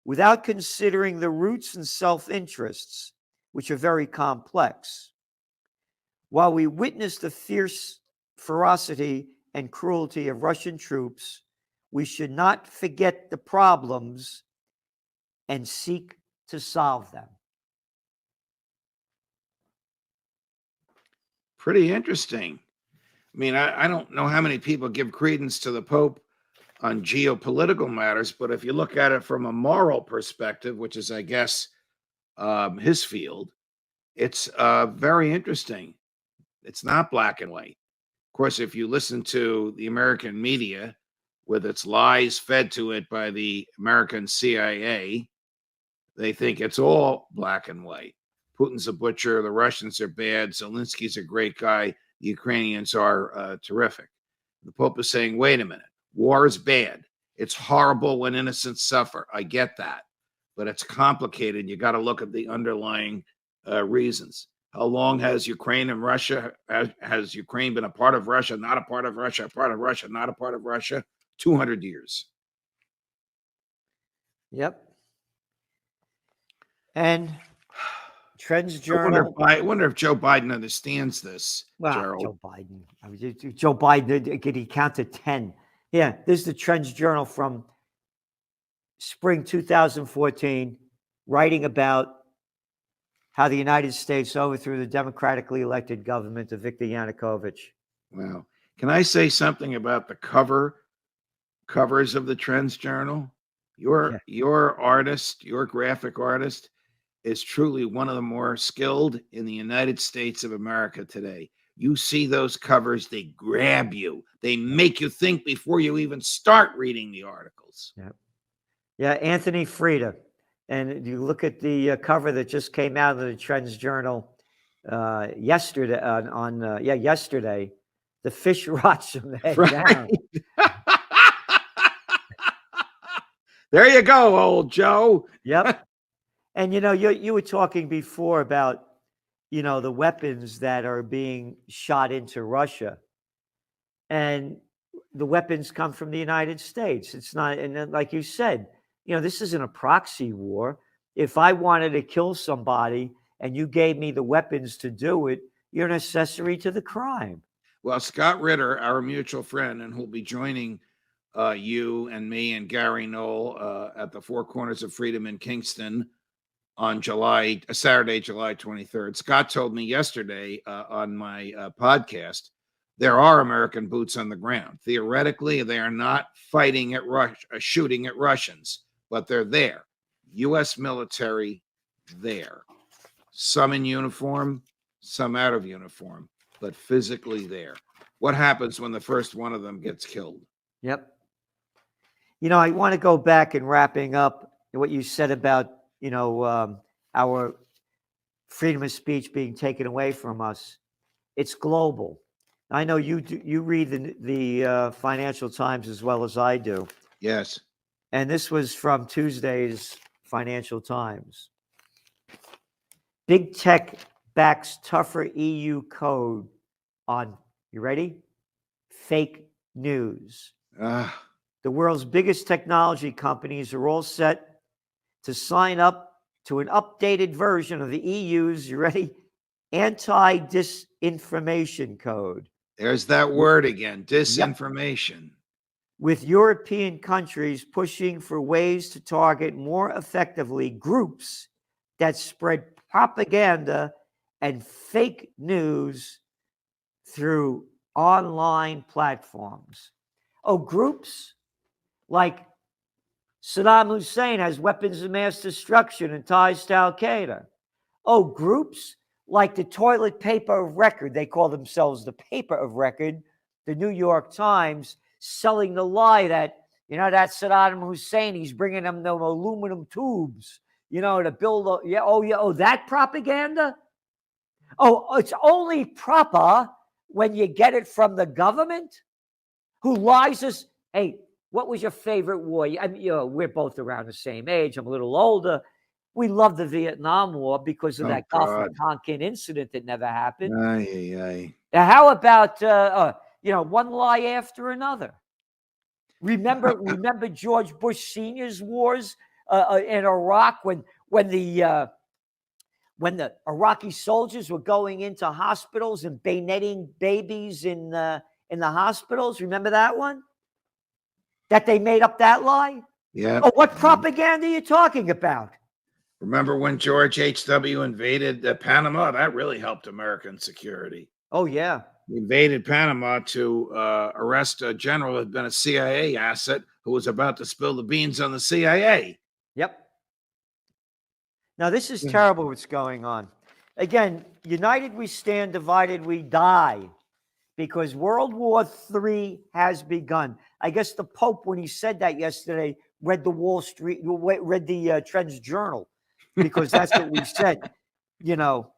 without considering the roots and self-interests, which are very complex. While we witness the fierce ferocity and cruelty of Russian troops, we should not forget the problems and seek to solve them. Pretty interesting. I mean, I don't know how many people give credence to the Pope on geopolitical matters, but if you look at it from a moral perspective, which is, I guess, his field, it's very interesting. It's not black and white. Of course, if you listen to the American media with its lies fed to it by the American CIA, they think it's all black and white. Putin's a butcher. The Russians are bad. Zelensky's a great guy. The Ukrainians are terrific. The Pope is saying, wait a minute, war is bad. It's horrible when innocents suffer. I get that. But it's complicated. You got to look at the underlying reasons. How long has Ukraine and Russia, has Ukraine been a part of Russia, not a part of Russia, a part of Russia, not a part of Russia? 200 years. Yep. And Trends Journal. I wonder if Joe Biden understands this, well, Gerald. Joe Biden. Joe Biden, could he count to 10? Yeah, this is the Trends Journal from spring 2014, writing about how the United States overthrew the democratically elected government of Viktor Yanukovych. Wow. Can I say something about the covers of the Trends Journal? Your artist, your graphic artist, is truly one of the more skilled in the United States of America today. You see those covers, they grab you. They make you think before you even start reading the articles. Yeah, Anthony Frieda. And you look at the cover that just came out of the Trends Journal yesterday. Yesterday, the fish rots from the head down. There you go, old Joe. Yep. And you were talking before about the weapons that are being shot into Russia, and the weapons come from the United States. It's not, and then, like you said, this isn't a proxy war. If I wanted to kill somebody and you gave me the weapons to do it, you're an accessory to the crime. Well, Scott Ritter, our mutual friend, and who'll be joining you and me and Gary Knoll at the Four Corners of Freedom in Kingston on Saturday, July 23rd. Scott told me yesterday on my podcast, there are American boots on the ground. Theoretically, they are not fighting at shooting at Russians, but they're there. U.S. military there. Some in uniform, some out of uniform, but physically there. What happens when the first one of them gets killed? Yep. I want to go back and wrapping up what you said about, our freedom of speech being taken away from us. It's global. I know you read the Financial Times as well as I do. Yes. And this was from Tuesday's Financial Times. Big tech backs tougher EU code on, you ready? Fake news. The world's biggest technology companies are all set to sign up to an updated version of the EU's, you ready? Anti-disinformation code. There's that word again, disinformation. Yep. With European countries pushing for ways to target more effectively groups that spread propaganda and fake news through online platforms. Oh, groups like Saddam Hussein has weapons of mass destruction and ties to Al-Qaeda. Oh, groups like the toilet paper of record, they call themselves the paper of record, the New York Times, selling the lie that, that Saddam Hussein, he's bringing them the aluminum tubes, to build, that propaganda? Oh, it's only proper when you get it from the government who lies us. Hey, what was your favorite war? I mean, we're both around the same age. I'm a little older. We love the Vietnam War because of that Gulf of Tonkin incident that never happened. Now, how about one lie after another? Remember George Bush Sr.'s wars in Iraq when the Iraqi soldiers were going into hospitals and bayoneting babies in the hospitals. Remember that one? That they made up that lie? Yeah. Oh, what propaganda are you talking about? Remember when George H.W. invaded Panama? That really helped American security. Oh, yeah. He invaded Panama to arrest a general who had been a CIA asset who was about to spill the beans on the CIA. Yep. Now, this is terrible what's going on. Again, united we stand, divided we die, because World War III has begun. I guess the Pope, when he said that yesterday, read the Trends Journal, because that's what we said, you know.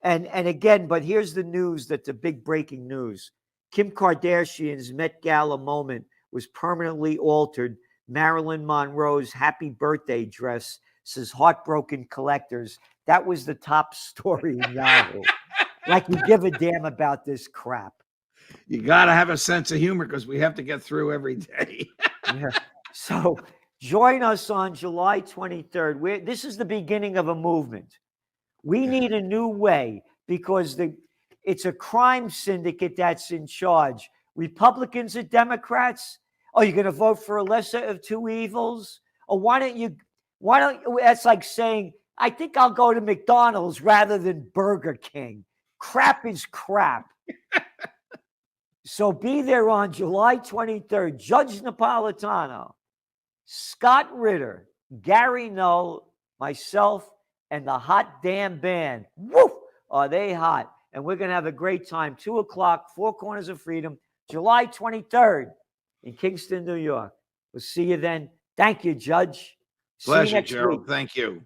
And again, but here's the news, that's the big breaking news. Kim Kardashian's Met Gala moment was permanently altered. Marilyn Monroe's happy birthday dress says heartbroken collectors. That was the top story in Yahoo. Like you give a damn about this crap. You got to have a sense of humor because we have to get through every day. Yeah. So join us on July 23rd. This is the beginning of a movement. We need a new way because it's a crime syndicate that's in charge. Republicans or Democrats? Oh, you're going to vote for a lesser of two evils? Or why don't you, that's like saying, I think I'll go to McDonald's rather than Burger King. Crap is crap. So be there on July 23rd. Judge Napolitano, Scott Ritter, Gary Null, myself, and the hot damn band. Woo! Are they hot? And we're going to have a great time. 2 o'clock, Four Corners of Freedom, July 23rd in Kingston, New York. We'll see you then. Thank you, Judge. Pleasure, Gerald. Thank you.